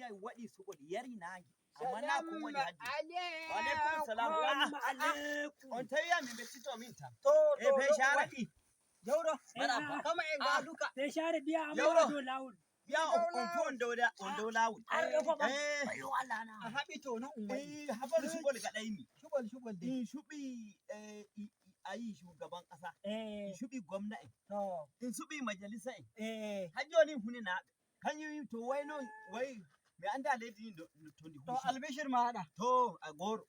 duniya waɗi su waɗi yari nagi amma na ko waɗi haji wa alaikum salam on tawi ya min bettito min tam to be share jawro maraba kama en ga duka be share biya amma do lawul biya on fu on dow lawul ayo Allah na a haɓi to no habar shugol ga ɗaimi shugol dai in shuɓi ayi shugaban ƙasa in shuɓi gwamna in shuɓi majalisa hajjoni hunina kanyi to wai non wai me anda leydi to ndi to albishir maɗa to a goro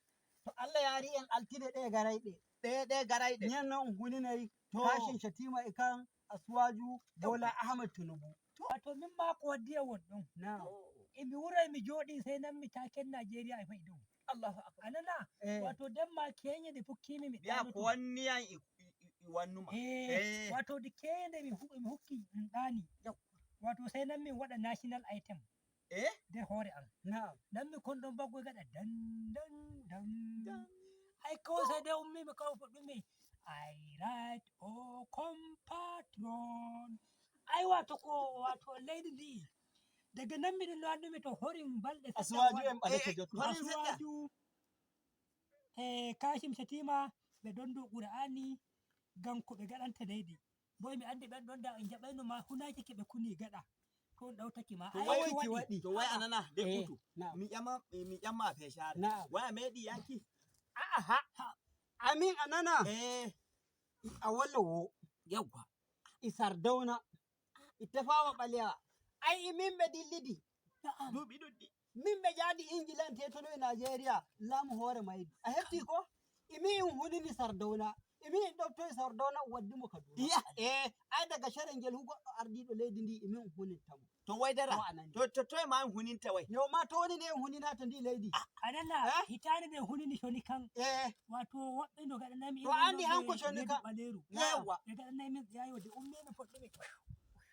to Allah yari en altine ɗe garayɗe nyen non huninayi kashin shatima ikan Asuwaju Bola Ahmed Tinubu wato min ma ko waddiya wonɗon imi wurai mi joɗi sai nan mi taken Najeriya e faydo Allahu akbar anana wato dan ma Kenya da fukkimi mi ya ko wanni yan i wannuma wato da Kenya da mi hukki dani wato sai nan min wada national item da hore an nan mi kon don baggo gada dan ai ko sai da ummi mi kawo fudumi I write oh compatron ai wato lady di daga nan mi dillo andumi to horin balde Asuwaju en balde jottu Asuwaju Kashim Shatima be don do Qur'ani ganko be gadanta daidai boy mi andi ben don da in jabayno ma hunaki ke be kuni gada to dautaki ma ai wadi to wai anana de kutu mi yamma fe share waya medi yaki amin anana a wallawo yawwa Sardauna Tafawa Balewa ai min be dillidi dubi duddi min be jadi England tetono e Nigeria lamu hore maydi a hefti ko imi hunini Sardauna imi doctor Sardauna waddi mo Kaduna ai daga sharengel hugo ardido leydi ndi imi hunintamo to wai dara to ma huninta wai yo ma to woni ne hunina to ndi leydi anana hitani be hunini shoni kan wato wobbe no gada nami to andi hanko shoni kan yawa gada nami yayo de umme me fodde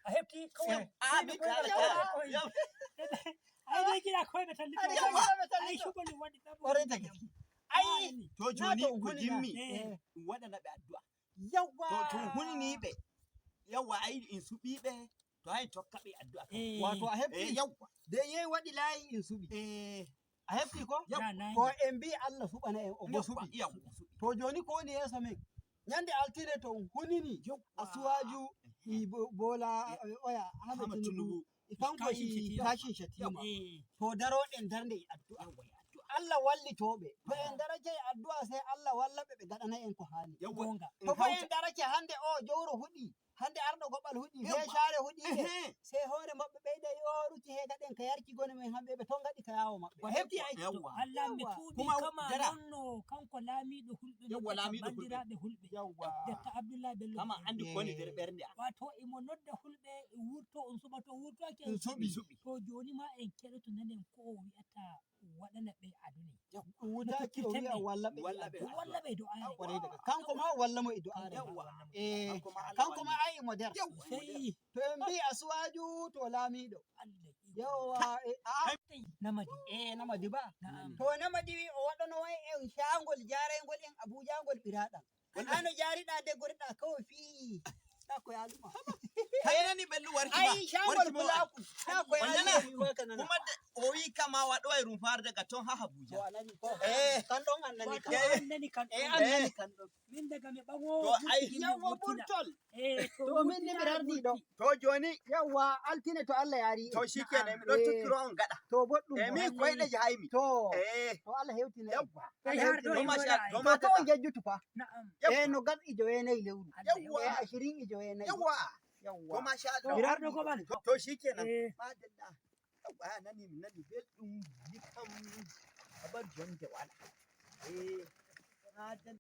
a hefti kawai mi kala ai dai kira kawai be talli ai shugoli wadi dabo ore ta gaski ai to joni ku jimmi wada na be addu'a yawa to hunni be yawa ai in subi be to ai tokka be addu'a wato a hefti yawa de yayi wadi layi in subi a hefti ko ko en bi Allah subhana en o subi to joni ko ne yasa men nyande altine to hunini Asuwaju Bola oya Ahmed Tinubu kanko kashin shatima to daroɗen darnde addu'a Allah walli toɓe to en daraje addu'a sai Allah wallaɓe ɓe gaɗana en ko hani to fa en daraje hande o jowro huɗi hande arɗo goɓal huɗi fe share huɗi sai hore maɓɓe ɓeyda yoruki he gaɗen ka yarki gone men hamɓe ɓe ton gaɗi ka yawo maɓɓe hefti ay Allah mi tuubi kama nonno kanko laamiɗo hulɓe bandiraɓe hulɓe detta Abdoulaye Bello kama andi koni nder ɓernde wato imo nodda hulɓe wurto on suba to wurtoake suɓi to joni ma en keɗoto nanen ko o wi'ata waɗana ɓe aduni wutaki o wi'a wallaɓe do are kanko ma walla mo e do are kanko ma ai mo der sai to en bi Asuwaju to laamiɗo yawa namadi namadi ba to namadi o waɗano wai en shangol jarengol en Abuja ngol ɓiraɗam ano jariɗa de gorɗa kawai fi ko ya luma kaynani bellu warki ba ai shangol bulaku ko ya kuma o wi kama waɗo e rumfar daga ton ha Abuja kan don annani kan annani kan don min daga me bawo to ai yawa burtol to min ni birardi do to joni yawa altine to Allah yari to shikenan mi do tukkiro on gada to boddum mi koyde jahaymi to Allah hewtina yawa do masha to ma to jejjutu fa na'am no gad ijo enay lewru yawa 20 ijo enay yawa yawa to masha birardo ko bal to shikenan madalla yawa nani beldum nikam abar jonde wala madalla